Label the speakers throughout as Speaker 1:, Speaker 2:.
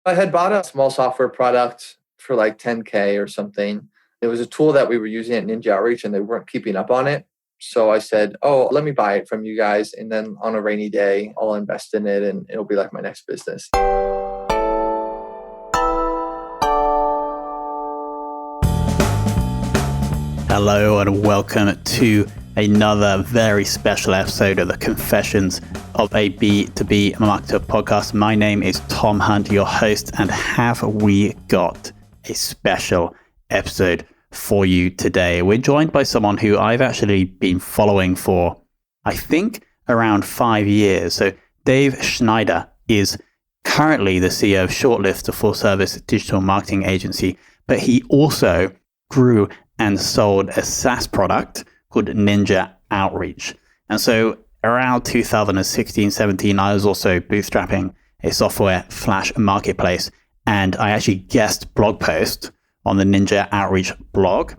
Speaker 1: I had bought a small software product for like 10K or something. It was a tool that we were using at Ninja Outreach and they weren't keeping up on it. So I said, oh, let me buy it from you guys. And then on a rainy day, I'll invest in it and it'll be like my next business.
Speaker 2: Hello and welcome to another very special episode of the Confessions of a B2B Marketer podcast. My name is Tom Hunt, your host, and have we got a special episode for you today. We're joined by someone who I've actually been following for, I think, around 5 years. So Dave Schneider is currently the CEO of Shortlist, a full-service digital marketing agency, but he also grew and sold a SaaS product called Ninja Outreach. And so around 2016-17, I was also bootstrapping a software flash marketplace. And I actually guest blog post on the Ninja Outreach blog,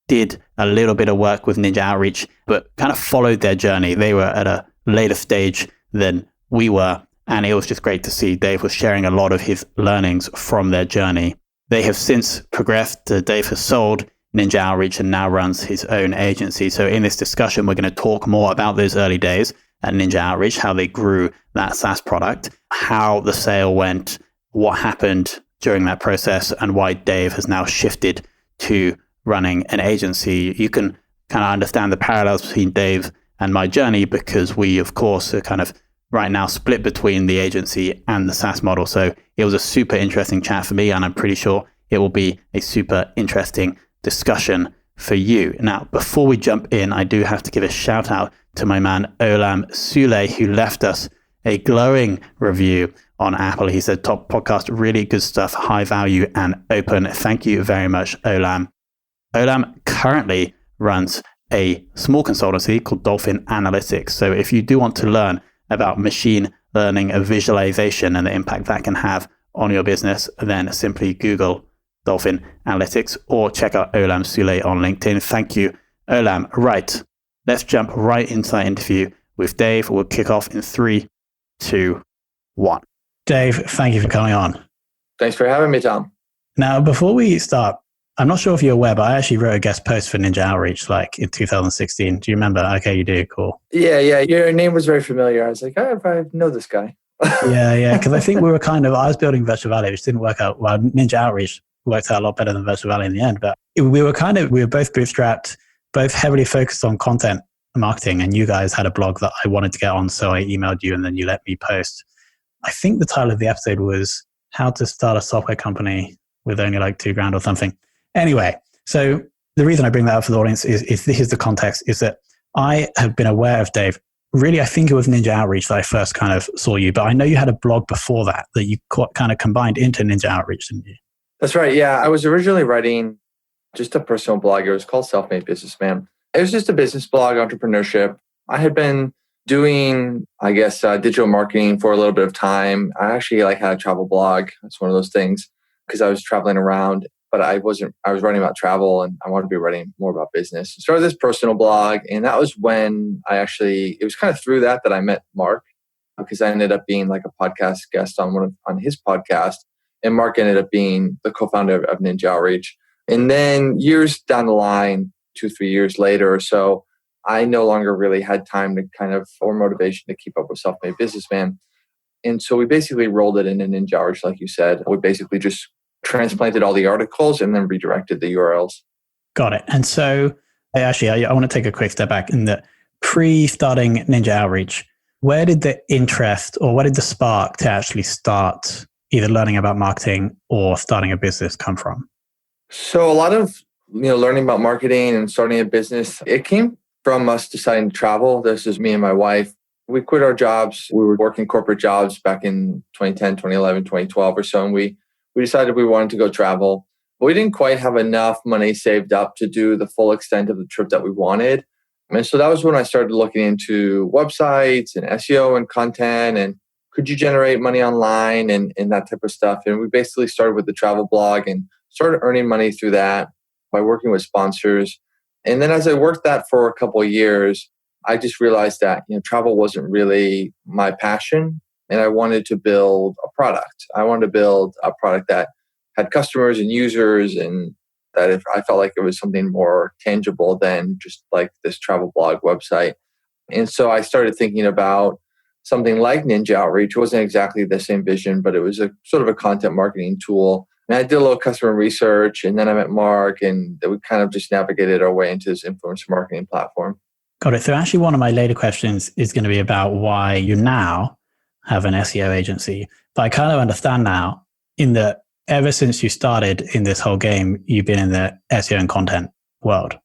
Speaker 2: did a little bit of work with Ninja Outreach, but kind of followed their journey. They were at a later stage than we were. And it was just great to see Dave was sharing a lot of his learnings from their journey. They have since progressed. Dave has sold Ninja Outreach and now runs his own agency. So in this discussion, we're going to talk more about those early days at Ninja Outreach, how they grew that SaaS product, how the sale went, what happened during that process, and why Dave has now shifted to running an agency. You can kind of understand the parallels between Dave and my journey because we, of course, are kind of right now split between the agency and the SaaS model. So it was a super interesting chat for me, and I'm pretty sure it will be a super interesting discussion for you. Now, before we jump in, I do have to give a shout out to my man Olam Sule, who left us a glowing review on Apple. He said, top podcast, really good stuff, high value and open. Thank you very much, Olam. Olam currently runs a small consultancy called Dolphin Analytics. So if you do want to learn about machine learning and visualization and the impact that can have on your business, then simply Google Dolphin Analytics or check out Olam Sule on LinkedIn. Thank you, Olam. Right, let's jump right into that interview with Dave. We'll kick off in 3, 2, 1. Dave, thank you for coming on.
Speaker 1: Thanks for having me, Tom.
Speaker 2: Now, before we start, I'm not sure if you're aware, but I actually wrote a guest post for Ninja Outreach like in 2016. Do you remember? Okay, you do. Cool.
Speaker 1: Yeah. Your name was very familiar. I was like, oh, I know this guy.
Speaker 2: Yeah. Because I think we were I was building Virtual Valley, which didn't work out. Well, Ninja Outreach worked out a lot better than Virtual Valley in the end. But we were both bootstrapped, both heavily focused on content marketing. And you guys had a blog that I wanted to get on. So I emailed you and then you let me post. I think the title of the episode was How to Start a Software Company with Only like $2,000 or something. Anyway, so the reason I bring that up for the audience is this is the context, is that I have been aware of Dave. Really, I think it was Ninja Outreach that I first kind of saw you, but I know you had a blog before that you kind of combined into Ninja Outreach, didn't you?
Speaker 1: That's right. Yeah. I was originally writing just a personal blog. It was called Self-Made Businessman. It was just a business blog, entrepreneurship. I had been doing, digital marketing for a little bit of time. I actually had a travel blog. It's one of those things because I was traveling around, but I was writing about travel and I wanted to be writing more about business. I started this personal blog. And that was when it was kind of through that I met Mark, because I ended up being like a podcast guest on his podcast. And Mark ended up being the co-founder of Ninja Outreach. And then years down the line, 2-3 years later or so, I no longer really had time or motivation to keep up with Self-Made Businessman. And so we basically rolled it into Ninja Outreach, like you said. We basically just transplanted all the articles and then redirected the URLs.
Speaker 2: Got it. And so I want to take a quick step back in that pre-starting Ninja Outreach, where did the interest or where did the spark to actually start either learning about marketing or starting a business come from?
Speaker 1: So a lot of learning about marketing and starting a business, it came from us deciding to travel. This is me and my wife. We quit our jobs. We were working corporate jobs back in 2010, 2011, 2012 or so. And we decided we wanted to go travel. But we didn't quite have enough money saved up to do the full extent of the trip that we wanted. And so that was when I started looking into websites and SEO and content and could you generate money online and that type of stuff. And we basically started with the travel blog and started earning money through that by working with sponsors. And then as I worked that for a couple of years, I just realized that travel wasn't really my passion. and I wanted to build a product. I wanted to build a product that had customers and users, and that if I felt like it was something more tangible than just like this travel blog website. And so I started thinking about something like Ninja Outreach. It wasn't exactly the same vision, but it was a sort of a content marketing tool. And I did a little customer research, and then I met Mark, and we kind of just navigated our way into this influencer marketing platform.
Speaker 2: Got it. So actually one of my later questions is going to be about why you now have an SEO agency. But I kind of understand now in that ever since you started in this whole game, you've been in the SEO and content world.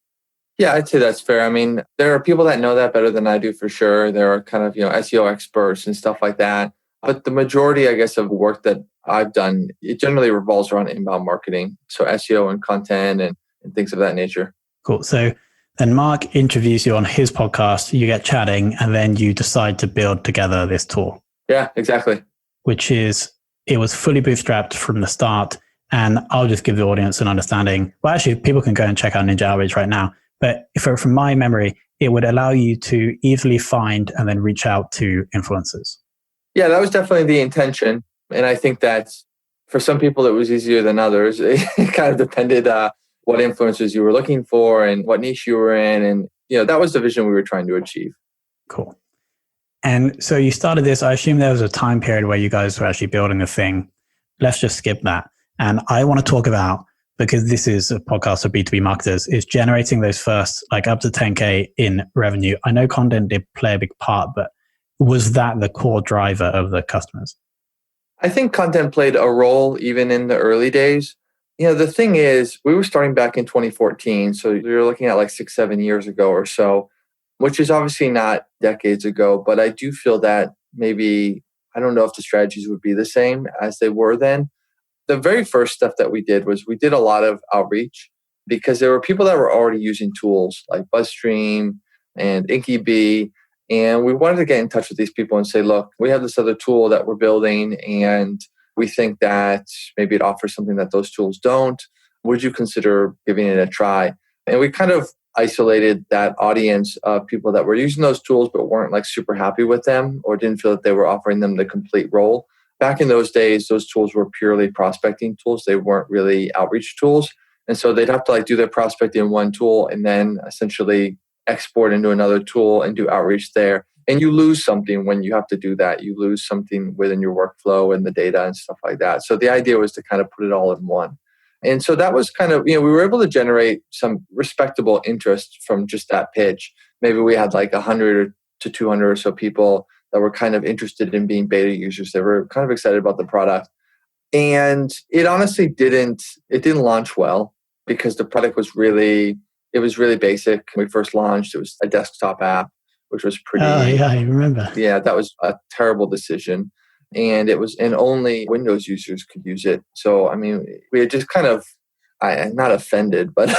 Speaker 1: Yeah, I'd say that's fair. I mean, there are people that know that better than I do for sure. There are kind of, SEO experts and stuff like that. But the majority, I guess, of work that I've done, it generally revolves around inbound marketing. So SEO and content and things of that nature.
Speaker 2: Cool. So then Mark interviews you on his podcast, you get chatting, and then you decide to build together this tool.
Speaker 1: Yeah, exactly.
Speaker 2: It was fully bootstrapped from the start. And I'll just give the audience an understanding. Well, actually, people can go and check out Ninja Outreach right now. But from my memory, it would allow you to easily find and then reach out to influencers.
Speaker 1: Yeah, that was definitely the intention. And I think that for some people, it was easier than others. It kind of depended what influencers you were looking for and what niche you were in. And, that was the vision we were trying to achieve.
Speaker 2: Cool. And so you started this. I assume there was a time period where you guys were actually building a thing. Let's just skip that. And I want to talk about, because this is a podcast for B2B marketers, is generating those first, like up to 10K in revenue. I know content did play a big part, but was that the core driver of the customers?
Speaker 1: I think content played a role even in the early days. The thing is, we were starting back in 2014. So you're looking at like 6-7 years ago or so, which is obviously not decades ago. But I do feel that maybe, I don't know if the strategies would be the same as they were then. The very first stuff that we did was we did a lot of outreach because there were people that were already using tools like BuzzStream and InkyBee. And we wanted to get in touch with these people and say, look, we have this other tool that we're building and we think that maybe it offers something that those tools don't. Would you consider giving it a try? And we kind of isolated that audience of people that were using those tools but weren't like super happy with them or didn't feel that they were offering them the complete role. Back in those days, those tools were purely prospecting tools. They weren't really outreach tools. And so they'd have to like do their prospecting in one tool and then essentially export into another tool and do outreach there. And you lose something when you have to do that. You lose something within your workflow and the data and stuff like that. So the idea was to kind of put it all in one. And so that was kind of, we were able to generate some respectable interest from just that pitch. Maybe we had like 100 to 200 or so people that were kind of interested in being beta users. They were kind of excited about the product. And it honestly didn't launch well because the product was really basic. When we first launched, it was a desktop app, which was pretty...
Speaker 2: Oh, yeah, I remember.
Speaker 1: Yeah, that was a terrible decision. And only Windows users could use it. So, I mean, we had just kind of, not offended, but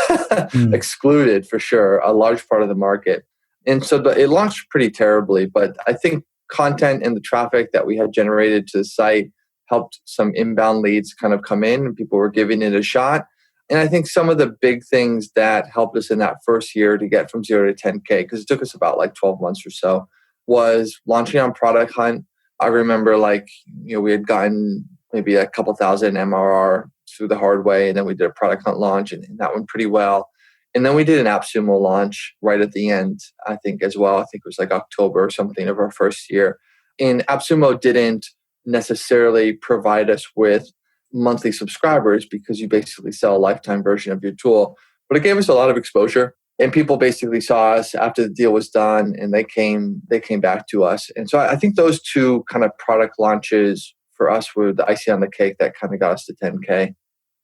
Speaker 1: excluded for sure, a large part of the market. And so it launched pretty terribly, but I think content and the traffic that we had generated to the site helped some inbound leads kind of come in and people were giving it a shot. And I think some of the big things that helped us in that first year to get from 0 to 10K, because it took us about like 12 months or so, was launching on Product Hunt. I remember we had gotten maybe a couple thousand MRR through the hard way. And then we did a Product Hunt launch and that went pretty well. And then we did an AppSumo launch right at the end, I think as well. I think it was like October or something of our first year. And AppSumo didn't necessarily provide us with monthly subscribers because you basically sell a lifetime version of your tool. But it gave us a lot of exposure. And people basically saw us after the deal was done and they came back to us. And so I think those two kind of product launches for us were the icing on the cake that kind of got us to 10K.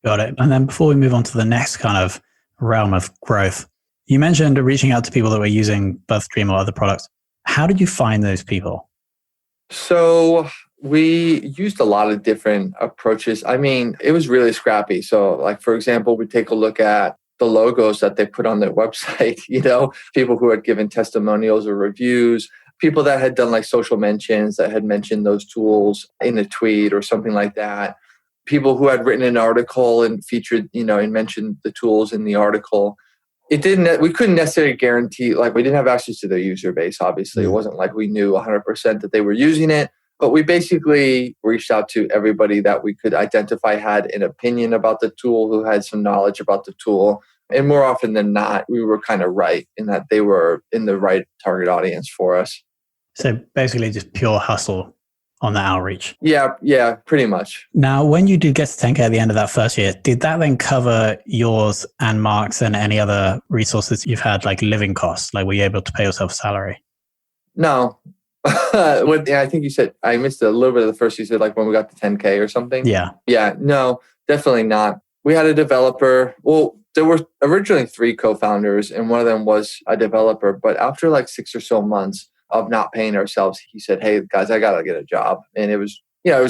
Speaker 2: Got it. And then before we move on to the next kind of realm of growth, you mentioned reaching out to people that were using BuzzStream or other products. How did you find those people?
Speaker 1: So we used a lot of different approaches. I mean, it was really scrappy. So like, for example, we take a look at the logos that they put on their website, people who had given testimonials or reviews, people that had done like social mentions that had mentioned those tools in a tweet or something like that. People who had written an article and featured, and mentioned the tools in the article. We couldn't necessarily guarantee, we didn't have access to their user base, obviously. It wasn't like we knew 100% that they were using it, But we basically reached out to everybody that we could identify had an opinion about the tool, who had some knowledge about the tool. And more often than not, we were kind of right in that they were in the right target audience for us.
Speaker 2: So basically just pure hustle on the outreach.
Speaker 1: Yeah, pretty much.
Speaker 2: Now, when you did get to 10K at the end of that first year, did that then cover yours and Mark's and any other resources you've had, like living costs? Like, were you able to pay yourself a salary?
Speaker 1: No. I think you said, I missed a little bit of the first, you said like when we got to 10K or something. Yeah, no, definitely not. We had a developer. Well, there were originally 3 co-founders and one of them was a developer. But after like 6 or so months of not paying ourselves, he said, hey guys, I got to get a job. And it was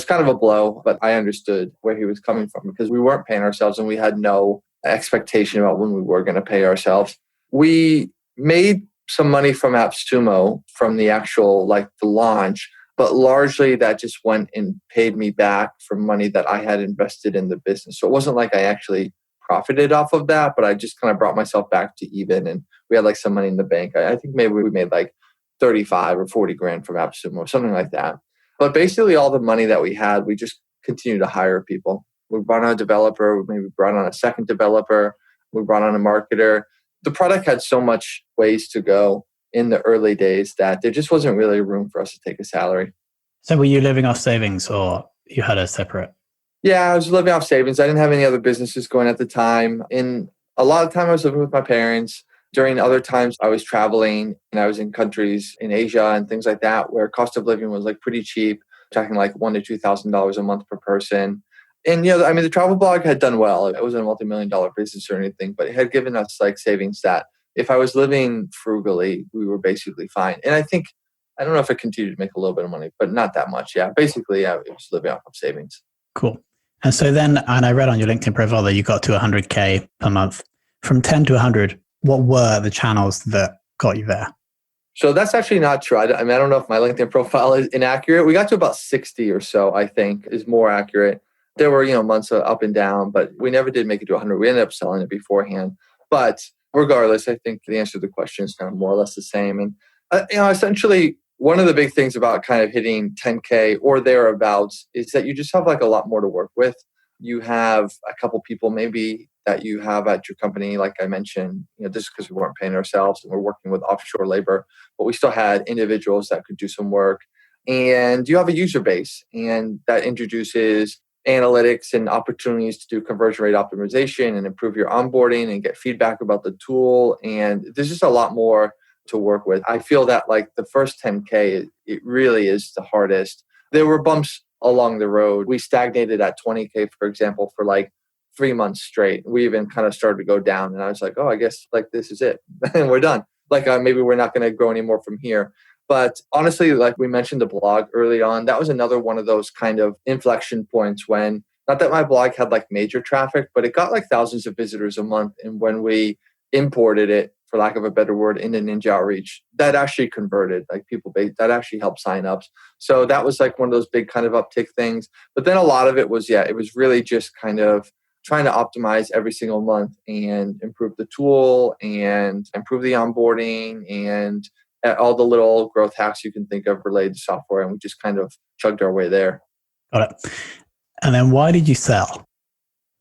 Speaker 1: kind of a blow, but I understood where he was coming from because we weren't paying ourselves and we had no expectation about when we were going to pay ourselves. We made some money from AppSumo from the actual, like the launch, but largely that just went and paid me back for money that I had invested in the business. So it wasn't like I actually profited off of that, but I just kind of brought myself back to even and we had like some money in the bank. I think maybe we made like 35 or 40 grand from AppSumo, something like that. But basically all the money that we had, we just continued to hire people. We brought on a developer, maybe brought on a second developer, we brought on a marketer. The product had so much ways to go in the early days that there just wasn't really room for us to take a salary.
Speaker 2: So were you living off savings or you had a separate?
Speaker 1: Yeah, I was living off savings. I didn't have any other businesses going at the time. In a lot of time, I was living with my parents. During other times, I was traveling and I was in countries in Asia and things like that where cost of living was like pretty cheap, talking like $1,000 to $2,000 a month per person. And, the travel blog had done well. It wasn't a multi-million-dollar business or anything, but it had given us like savings that if I was living frugally, we were basically fine. And I don't know if I continued to make a little bit of money, but not that much. Yeah, basically, it was living off of savings.
Speaker 2: Cool. And so then, and I read on your LinkedIn profile that you got to 100K per month. From 10 to 100, what were the channels that got you there?
Speaker 1: So that's actually not true. I don't know if my LinkedIn profile is inaccurate. We got to about 60 or so, I think, is more accurate. There were, months up and down, but we never did make it to 100. We ended up selling it beforehand. But regardless, I think the answer to the question is kind of more or less the same. And, essentially, one of the big things about kind of hitting 10K or thereabouts is that you just have like a lot more to work with. You have a couple people maybe that you have at your company, like I mentioned, just because we weren't paying ourselves and we're working with offshore labor, but we still had individuals that could do some work. And you have a user base, and that introduces analytics and opportunities to do conversion rate optimization and improve your onboarding and get feedback about the tool. And there's just a lot more to work with. I feel that like the first 10K, it really is the hardest. There were bumps along the road. We stagnated at 20K, for example, for like 3 months straight. We even kind of started to go down and I was like, oh, I guess like this is it and we're done. Like maybe we're not going to grow anymore from here. But honestly, like we mentioned the blog early on, that was another one of those kind of inflection points when, not that my blog had like major traffic, but it got like thousands of visitors a month. And when we imported it, for lack of a better word, into Ninja Outreach, that actually converted, like that actually helped signups. So that was like one of those big kind of uptick things. But then a lot of it was, it was really just kind of trying to optimize every single month and improve the tool and improve the onboarding and all the little growth hacks you can think of related to software. And we just kind of chugged our way there.
Speaker 2: Got it. And then why did you sell?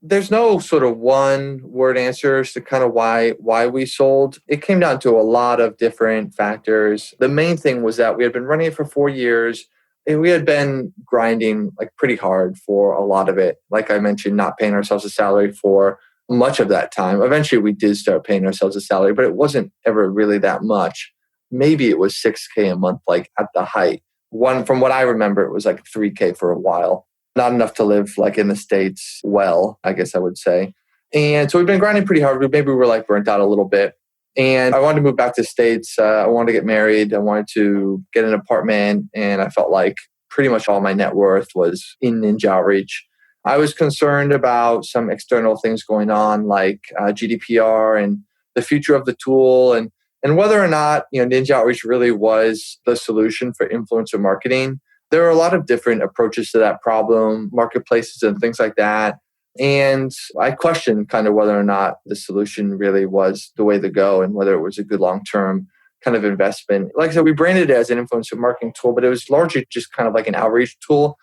Speaker 1: There's no sort of one word answers to kind of why we sold. It came down to a lot of different factors. The main thing was that we had been running it for 4 years and we had been grinding like pretty hard for a lot of it. Like I mentioned, not paying ourselves a salary for much of that time. Eventually we did start paying ourselves a salary, but it wasn't ever really that much. Maybe it was 6K a month, like at the height. From what I remember, it was like 3K for a while. Not enough to live like in the States well, I guess I would say. And so we've been grinding pretty hard. Maybe we were like burnt out a little bit. And I wanted to move back to the States. I wanted to get married. I wanted to get an apartment. And I felt like pretty much all my net worth was in Ninja Outreach. I was concerned about some external things going on like GDPR and the future of the tool and whether or not Ninja Outreach really was the solution for influencer marketing. There are a lot of different approaches to that problem, marketplaces and things like that. And I questioned kind of whether or not the solution really was the way to go and whether it was a good long-term kind of investment. Like I said, we branded it as an influencer marketing tool, but it was largely just kind of like an outreach tool.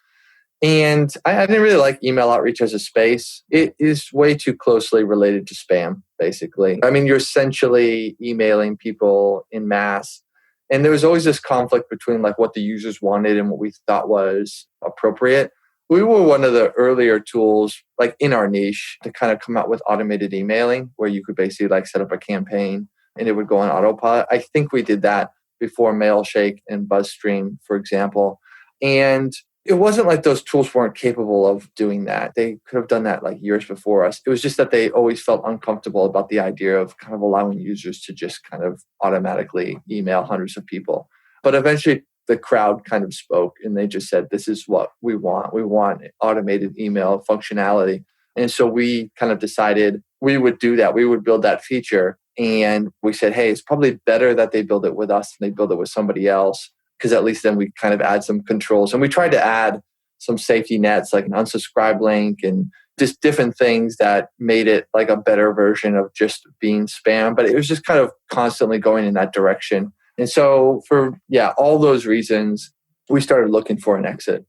Speaker 1: And I didn't really like email outreach as a space. It is way too closely related to spam, basically. I mean, you're essentially emailing people in mass. And there was always this conflict between like what the users wanted and what we thought was appropriate. We were one of the earlier tools, like in our niche, to kind of come out with automated emailing, where you could basically like set up a campaign and it would go on autopilot. I think we did that before Mailshake and BuzzStream, for example. And it wasn't like those tools weren't capable of doing that. They could have done that like years before us. It was just that they always felt uncomfortable about the idea of kind of allowing users to just kind of automatically email hundreds of people. But eventually the crowd kind of spoke and they just said, this is what we want. We want automated email functionality. And so we kind of decided we would do that. We would build that feature. And we said, hey, it's probably better that they build it with us than they build it with somebody else, because at least then we kind of add some controls. And we tried to add some safety nets, like an unsubscribe link and just different things that made it like a better version of just being spam. But it was just kind of constantly going in that direction. And so for, all those reasons, we started looking for an exit.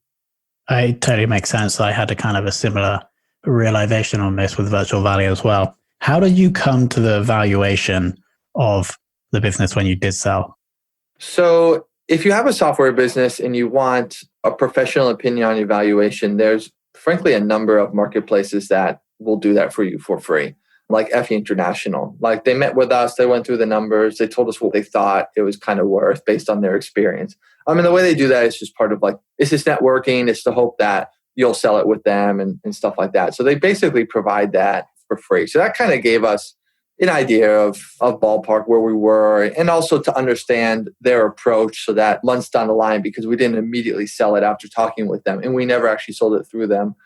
Speaker 2: It totally makes sense. I had a kind of a similar realization on this with Virtual Valley as well. How did you come to the valuation of the business when you did sell?
Speaker 1: So if you have a software business and you want a professional opinion on your valuation, there's frankly a number of marketplaces that will do that for you for free, like FE International. Like they met with us, they went through the numbers, they told us what they thought it was kind of worth based on their experience. I mean, the way they do that is just part of like, it's just networking, it's the hope that you'll sell it with them and stuff like that. So they basically provide that for free. So that kind of gave us an idea of ballpark where we were, and also to understand their approach so that months down the line, because we didn't immediately sell it after talking with them and we never actually sold it through them,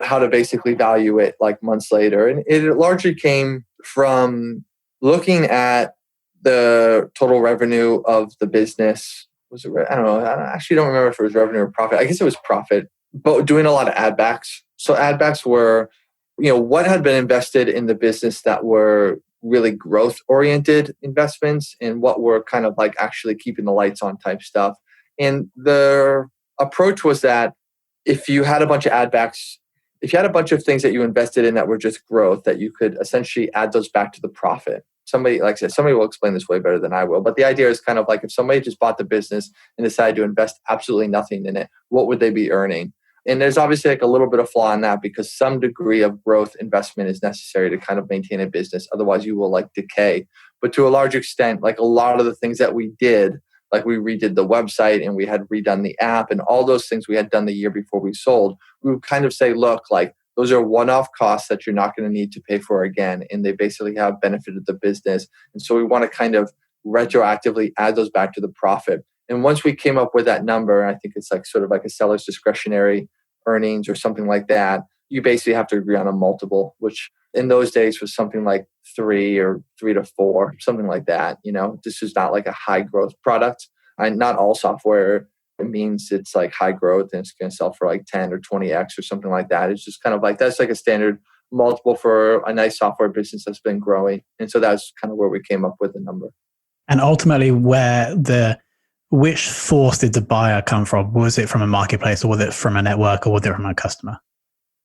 Speaker 1: how to basically value it like months later. And it largely came from looking at the total revenue of the business. Was it, I don't know, I actually don't remember if it was revenue or profit. I guess it was profit, but doing a lot of ad backs. So ad backs were, what had been invested in the business that were really growth oriented investments and what were kind of like actually keeping the lights on type stuff. And the approach was that if you had a bunch of ad backs, if you had a bunch of things that you invested in that were just growth, that you could essentially add those back to the profit. Somebody, like I said, somebody will explain this way better than I will. But the idea is kind of like if somebody just bought the business and decided to invest absolutely nothing in it, what would they be earning? And there's obviously like a little bit of flaw in that because some degree of growth investment is necessary to kind of maintain a business. Otherwise you will like decay. But to a large extent, like a lot of the things that we did, like we redid the website and we had redone the app and all those things we had done the year before we sold, we would kind of say, look, like those are one-off costs that you're not going to need to pay for again. And they basically have benefited the business. And so we want to kind of retroactively add those back to the profit. And once we came up with that number, I think it's like sort of like a seller's discretionary earnings or something like that, you basically have to agree on a multiple, which in those days was something like 3 or 3 to 4, something like that. This is not like a high growth product. And not all software, it means it's like high growth and it's going to sell for like 10 or 20x or something like that. It's just kind of like, that's like a standard multiple for a nice software business that's been growing. And so that's kind of where we came up with the number.
Speaker 2: And ultimately which source did the buyer come from? Was it from a marketplace or was it from a network or was it from a customer?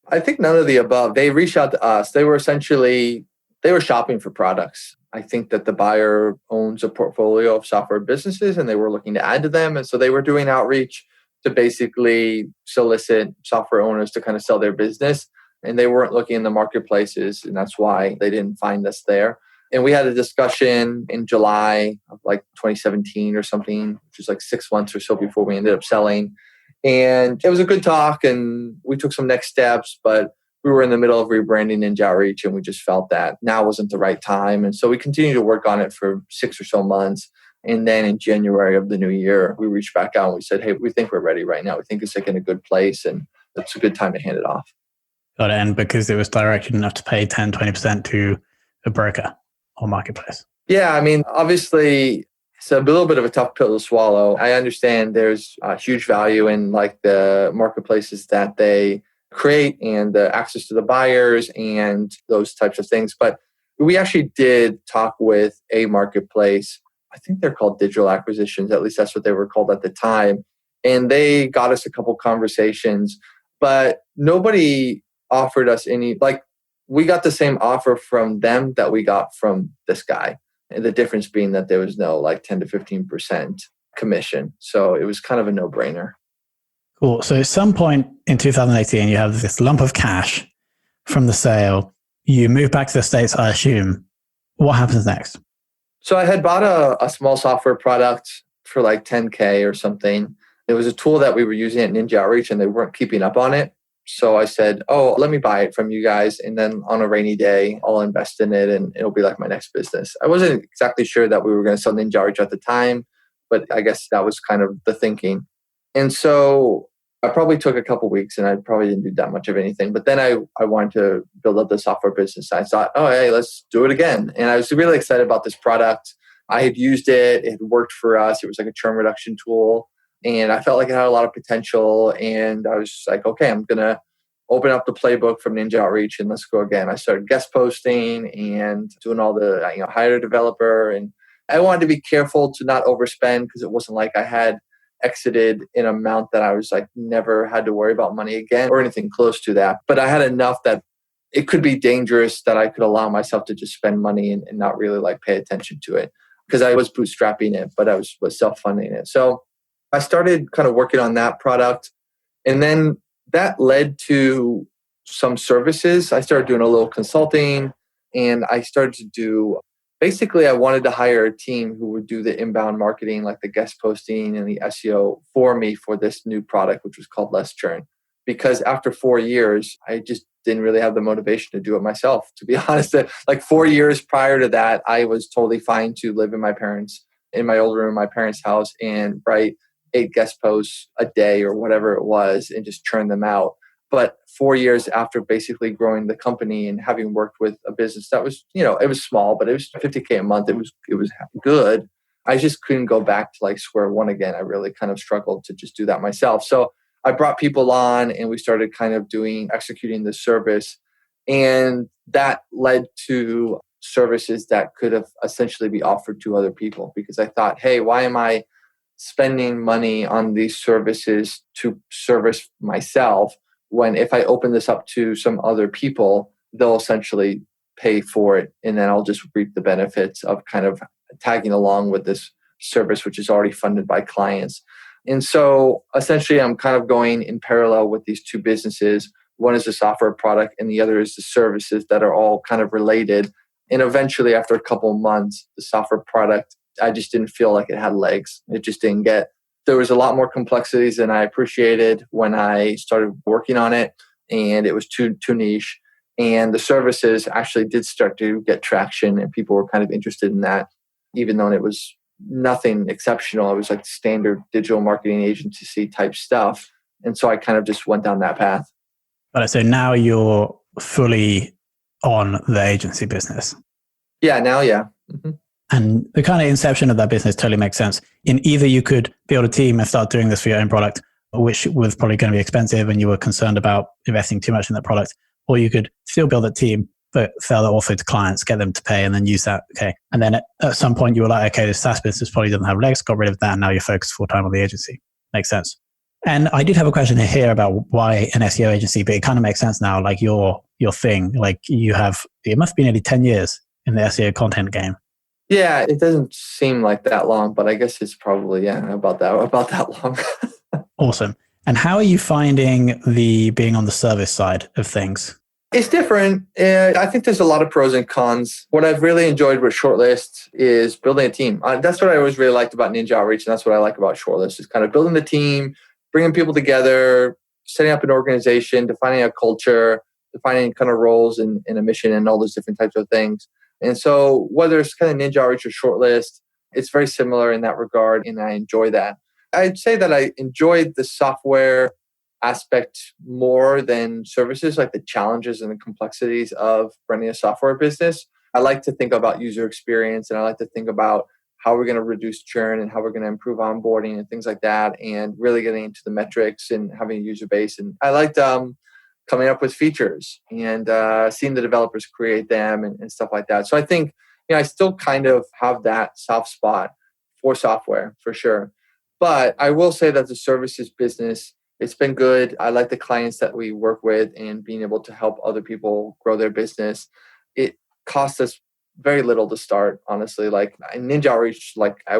Speaker 1: I think none of the above. They reached out to us. They were shopping for products. I think that the buyer owns a portfolio of software businesses and they were looking to add to them. And so they were doing outreach to basically solicit software owners to kind of sell their business. And they weren't looking in the marketplaces. And that's why they didn't find us there. And we had a discussion in July of like 2017 or something, which was like 6 months or so before we ended up selling. And it was a good talk and we took some next steps, but we were in the middle of rebranding Ninja Outreach and we just felt that now wasn't the right time. And so we continued to work on it for 6 or so months. And then in January of the new year, we reached back out and we said, hey, we think we're ready right now. We think it's like in a good place and it's a good time to hand it off.
Speaker 2: Got it. And because it was directed enough to pay 10, 20% to a broker or marketplace.
Speaker 1: Yeah, I mean, obviously, it's a little bit of a tough pill to swallow. I understand there's a huge value in like the marketplaces that they create and the access to the buyers and those types of things. But we actually did talk with a marketplace. I I think they're called digital acquisitions. At least that's what they were called at the time. And they got us a couple conversations, but nobody offered us any, like, we got the same offer from them that we got from this guy. And the difference being that there was no like 10 to 15% commission. So it was kind of a no-brainer.
Speaker 2: Cool. So at some point in 2018, you have this lump of cash from the sale. You move back to the States, I assume. What happens next?
Speaker 1: So I had bought a small software product for like 10K or something. It was a tool that we were using at Ninja Outreach and they weren't keeping up on it. So I said, oh, let me buy it from you guys. And then on a rainy day, I'll invest in it and it'll be like my next business. I wasn't exactly sure that we were going to sell Ninja Outreach at the time, but I guess that was kind of the thinking. And so I probably took a couple of weeks and I probably didn't do that much of anything. But then I wanted to build up the software business. I thought, oh, hey, let's do it again. And I was really excited about this product. I had used it. It had worked for us. It was like a churn reduction tool. And I felt like it had a lot of potential. And I was like, okay, I'm going to open up the playbook from Ninja Outreach and let's go again. I started guest posting and doing all the, hire a developer. And I wanted to be careful to not overspend because it wasn't like I had exited an amount that I was like never had to worry about money again or anything close to that. But I had enough that it could be dangerous that I could allow myself to just spend money and not really like pay attention to it because I was bootstrapping it, but I was self-funding it. So I started kind of working on that product. And then that led to some services. I started doing a little consulting and I started to do, basically I wanted to hire a team who would do the inbound marketing, like the guest posting and the SEO for me for this new product, which was called Less Churn. Because after 4 years, I just didn't really have the motivation to do it myself. To be honest, like 4 years prior to that, I was totally fine to live in my old room in my parents' house and write 8 guest posts a day or whatever it was and just churn them out. But 4 years after basically growing the company and having worked with a business that was, it was small, but it was $50K a month. It was good. I just couldn't go back to like square one again. I really kind of struggled to just do that myself. So I brought people on and we started kind of executing the service. And that led to services that could have essentially be offered to other people because I thought, hey, why am I spending money on these services to service myself when if I open this up to some other people, they'll essentially pay for it. And then I'll just reap the benefits of kind of tagging along with this service, which is already funded by clients. And so essentially I'm kind of going in parallel with these two businesses. One is the software product and the other is the services that are all kind of related. And eventually after a couple of months, the software product, I just didn't feel like it had legs. It just didn't there was a lot more complexities than I appreciated when I started working on it. And it was too niche. And the services actually did start to get traction and people were kind of interested in that, even though it was nothing exceptional. It was like standard digital marketing agency type stuff. And so I kind of just went down that path.
Speaker 2: So now you're fully on the agency business.
Speaker 1: Yeah, now, yeah. Mm-hmm.
Speaker 2: And the kind of inception of that business totally makes sense. In either you could build a team and start doing this for your own product, which was probably going to be expensive and you were concerned about investing too much in that product, or you could still build a team, but sell it also to clients, get them to pay and then use that. Okay. And then at some point you were like, okay, this SaaS business probably doesn't have legs, got rid of that. And now you're focused full time on the agency. Makes sense. And I did have a question here about why an SEO agency, but it kind of makes sense now, like your thing, like it must be nearly 10 years in the SEO content game.
Speaker 1: Yeah, it doesn't seem like that long, but I guess it's probably, about that long.
Speaker 2: Awesome. And how are you finding being on the service side of things?
Speaker 1: It's different. I think there's a lot of pros and cons. What I've really enjoyed with Shortlist is building a team. That's what I always really liked about Ninja Outreach, and that's what I like about Shortlist is kind of building the team, bringing people together, setting up an organization, defining a culture, defining kind of roles and a mission and all those different types of things. And so whether it's kind of Ninja Outreach or Shortlist, it's very similar in that regard, and I enjoy that. I'd say that I enjoyed the software aspect more than services, like the challenges and the complexities of running a software business. I like to think about user experience, and I like to think about how we're going to reduce churn and how we're going to improve onboarding and things like that, and really getting into the metrics and having a user base. And I liked coming up with features and seeing the developers create them and stuff like that. So I think I still kind of have that soft spot for software for sure. But I will say that the services business, it's been good. I like the clients that we work with and being able to help other people grow their business. It costs us very little to start, honestly. Like in Ninja Outreach, like I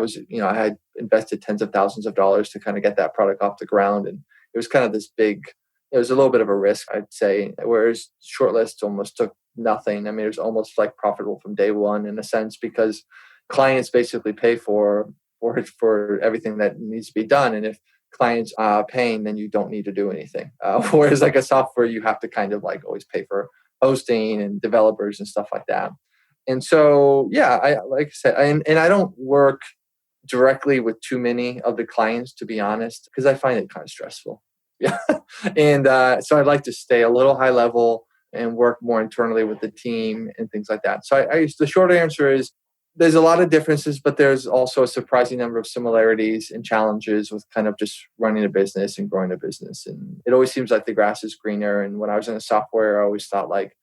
Speaker 1: had invested tens of thousands of dollars to kind of get that product off the ground. And it was kind of this big, it was a little bit of a risk, I'd say. Whereas Shortlist almost took nothing. I mean, it was almost like profitable from day one in a sense, because clients basically pay for everything that needs to be done. And if clients are paying, then you don't need to do anything. Whereas like a software, you have to kind of like always pay for hosting and developers and stuff like that. And so, yeah, like I said, and I don't work directly with too many of the clients, to be honest, because I find it kind of stressful. Yeah. And so I'd like to stay a little high level and work more internally with the team and things like that. So the short answer is there's a lot of differences, but there's also a surprising number of similarities and challenges with kind of just running a business and growing a business. And it always seems like the grass is greener. And when I was in the software, I always thought like,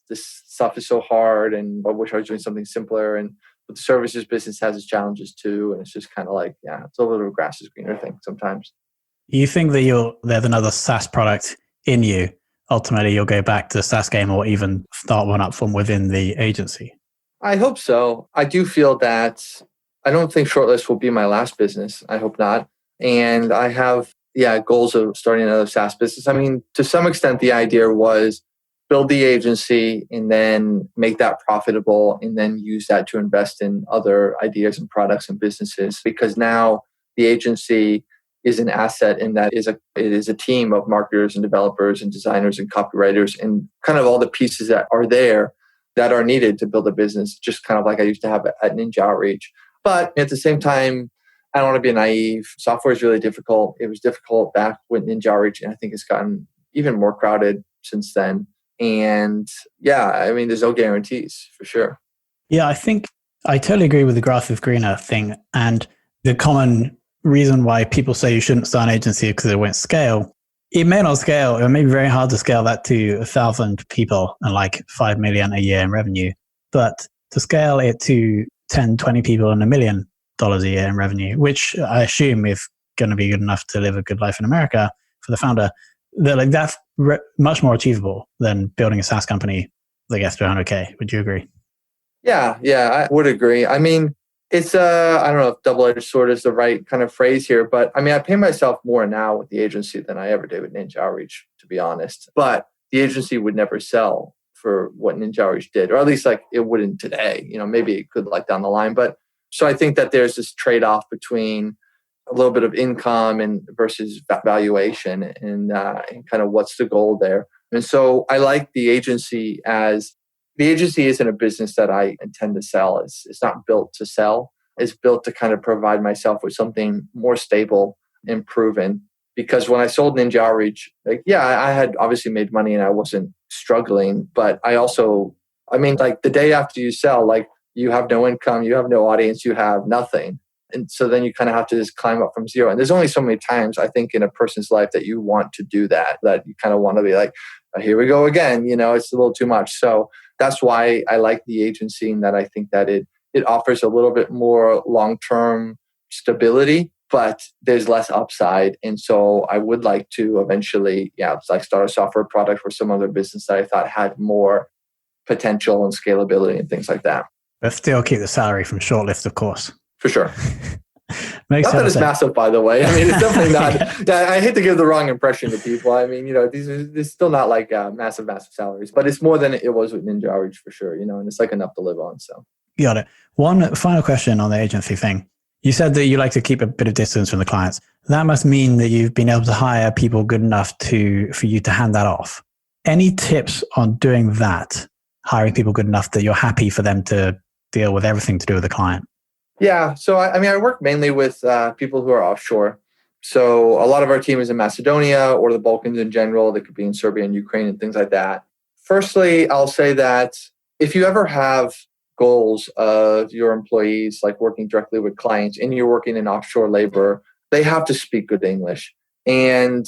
Speaker 1: this stuff is so hard and I wish I was doing something simpler. But the services business has its challenges too. And it's just kind of like, yeah, it's a little bit of a grass is greener thing sometimes.
Speaker 2: You think that there's another SaaS product in you? Ultimately, you'll go back to the SaaS game or even start one up from within the agency?
Speaker 1: I hope so. I do feel that I don't think Shortlist will be my last business. I hope not. And I have, goals of starting another SaaS business. I mean, to some extent, the idea was build the agency and then make that profitable and then use that to invest in other ideas and products and businesses. Because now the agency is an asset in that it is a team of marketers and developers and designers and copywriters and kind of all the pieces that are there that are needed to build a business, just kind of like I used to have at Ninja Outreach. But at the same time, I don't want to be naive. Software is really difficult. It was difficult back with Ninja Outreach, and I think it's gotten even more crowded since then. And I mean, there's no guarantees for sure.
Speaker 2: Yeah, I think I totally agree with the grass is greener thing. And the common reason why people say you shouldn't start an agency because it won't scale. It may not scale. It may be very hard to scale that to 1,000 people and like 5 million a year in revenue. But to scale it to 10, 20 people and $1 million a year in revenue, which I assume is going to be good enough to live a good life in America for the founder, that's much more achievable than building a SaaS company that gets to 100K. Would you agree?
Speaker 1: Yeah, I would agree. I mean, it's I don't know if double-edged sword is the right kind of phrase here, but I mean, I pay myself more now with the agency than I ever did with Ninja Outreach, to be honest. But the agency would never sell for what Ninja Outreach did, or at least like it wouldn't today. Maybe it could like down the line. But so I think that there's this trade-off between a little bit of income and versus valuation and kind of what's the goal there. And so I like the agency isn't a business that I intend to sell. It's not built to sell. It's built to kind of provide myself with something more stable and proven. Because when I sold Ninja Outreach, I had obviously made money and I wasn't struggling. But the day after you sell, like you have no income, you have no audience, you have nothing. And so then you kind of have to just climb up from zero. And there's only so many times I think in a person's life that you want to do that you kind of want to be like, oh, here we go again. It's a little too much. So that's why I like the agency, and that I think that it offers a little bit more long-term stability, but there's less upside. And so I would like to eventually, start a software product or some other business that I thought had more potential and scalability and things like that.
Speaker 2: But still keep the salary from Shortlist, of course.
Speaker 1: For sure.
Speaker 2: Not
Speaker 1: that it's massive, by the way. I mean, it's definitely not. I hate to give the wrong impression to people. I mean, these still not like massive salaries, but it's more than it was with Ninja Outreach for sure. And it's like enough to live on. So
Speaker 2: got it. One final question on the agency thing. You said that you like to keep a bit of distance from the clients. That must mean that you've been able to hire people good enough for you to hand that off. Any tips on doing that? Hiring people good enough that you're happy for them to deal with everything to do with the client?
Speaker 1: Yeah. So, I work mainly with people who are offshore. So a lot of our team is in Macedonia or the Balkans in general. They could be in Serbia and Ukraine and things like that. Firstly, I'll say that if you ever have goals of your employees, like working directly with clients and you're working in offshore labor, they have to speak good English. And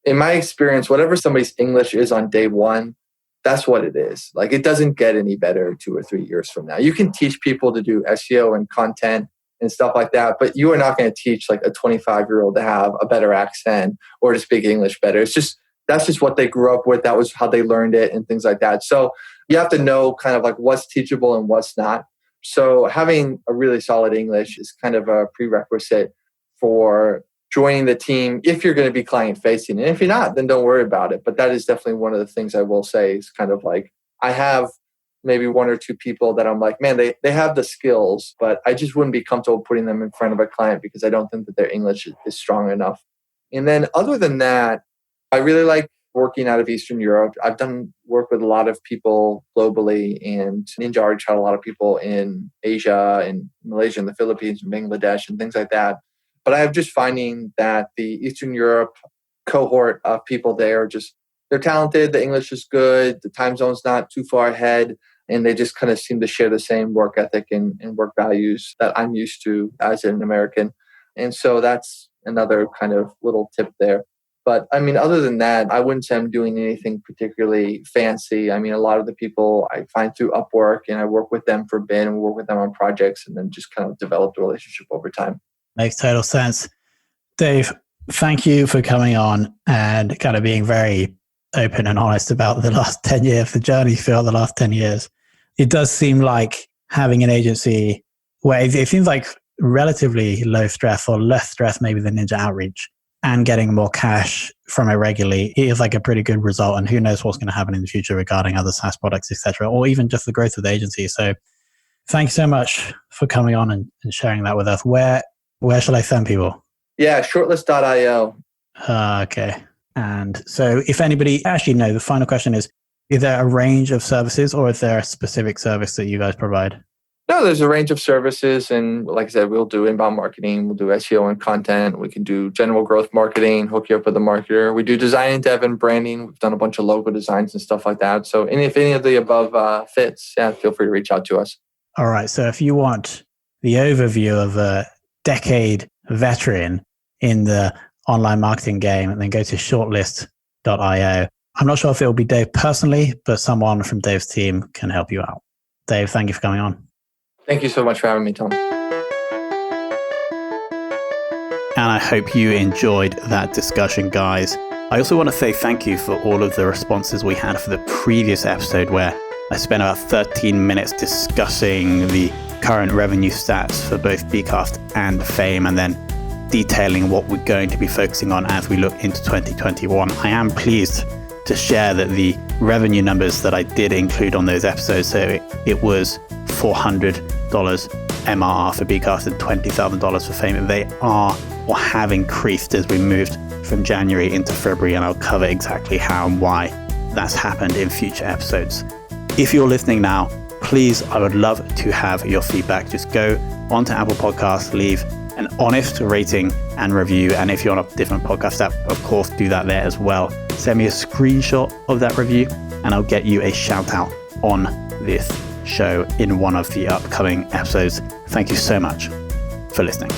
Speaker 1: in my experience, whatever somebody's English is on day one, that's what it is. Like, it doesn't get any better 2 or 3 years from now. You can teach people to do SEO and content and stuff like that. But you are not going to teach like a 25-year-old to have a better accent or to speak English better. That's just what they grew up with. That was how they learned it and things like that. So you have to know kind of like what's teachable and what's not. So having a really solid English is kind of a prerequisite for joining the team if you're going to be client facing. And if you're not, then don't worry about it. But that is definitely one of the things I will say is kind of like, I have maybe one or two people that I'm like, man, they have the skills, but I just wouldn't be comfortable putting them in front of a client because I don't think that their English is strong enough. And then other than that, I really like working out of Eastern Europe. I've done work with a lot of people globally, and Ninja Arch had a lot of people in Asia and Malaysia and the Philippines and Bangladesh and things like that. But I'm just finding that the Eastern Europe cohort of people there they're talented, the English is good, the time zone's not too far ahead, and they just kind of seem to share the same work ethic and work values that I'm used to as an American. And so that's another kind of little tip there. But I mean, other than that, I wouldn't say I'm doing anything particularly fancy. I mean, a lot of the people I find through Upwork, and I work with them for a bit and work with them on projects and then just kind of develop the relationship over time.
Speaker 2: Makes total sense. Dave, thank you for coming on and kind of being very open and honest about the last 10 years, the journey throughout the last 10 years. It does seem like having an agency where it seems like relatively low stress or less stress maybe than Ninja Outreach, and getting more cash from it regularly, it is like a pretty good result. And who knows what's going to happen in the future regarding other SaaS products, etc., or even just the growth of the agency. So thank you so much for coming on and sharing that with us. Where shall I send people?
Speaker 1: Yeah, shortlist.io.
Speaker 2: Okay. And so if anybody, actually, no, the final question is there a range of services or is there a specific service that you guys provide?
Speaker 1: No, there's a range of services. And like I said, we'll do inbound marketing, we'll do SEO and content. We can do general growth marketing, hook you up with a marketer. We do design and dev and branding. We've done a bunch of logo designs and stuff like that. So if any of the above fits, feel free to reach out to us.
Speaker 2: All right. So if you want the overview of a decade veteran in the online marketing game, and then go to shortlist.io. I'm not sure if it will be Dave personally, but someone from Dave's team can help you out. Dave, thank you for coming on.
Speaker 1: Thank you so much for having me, Tom.
Speaker 2: And I hope you enjoyed that discussion, guys. I also want to say thank you for all of the responses we had for the previous episode, where I spent about 13 minutes discussing the current revenue stats for both Bcast and Fame, and then detailing what we're going to be focusing on as we look into 2021. I am pleased to share that the revenue numbers that I did include on those episodes, so it was $400 MRR for Bcast and $20,000 for Fame. They are or have increased as we moved from January into February, and I'll cover exactly how and why that's happened in future episodes. If you're listening now, please, I would love to have your feedback. Just go onto Apple Podcasts, leave an honest rating and review. And if you're on a different podcast app, of course, do that there as well. Send me a screenshot of that review and I'll get you a shout out on this show in one of the upcoming episodes. Thank you so much for listening.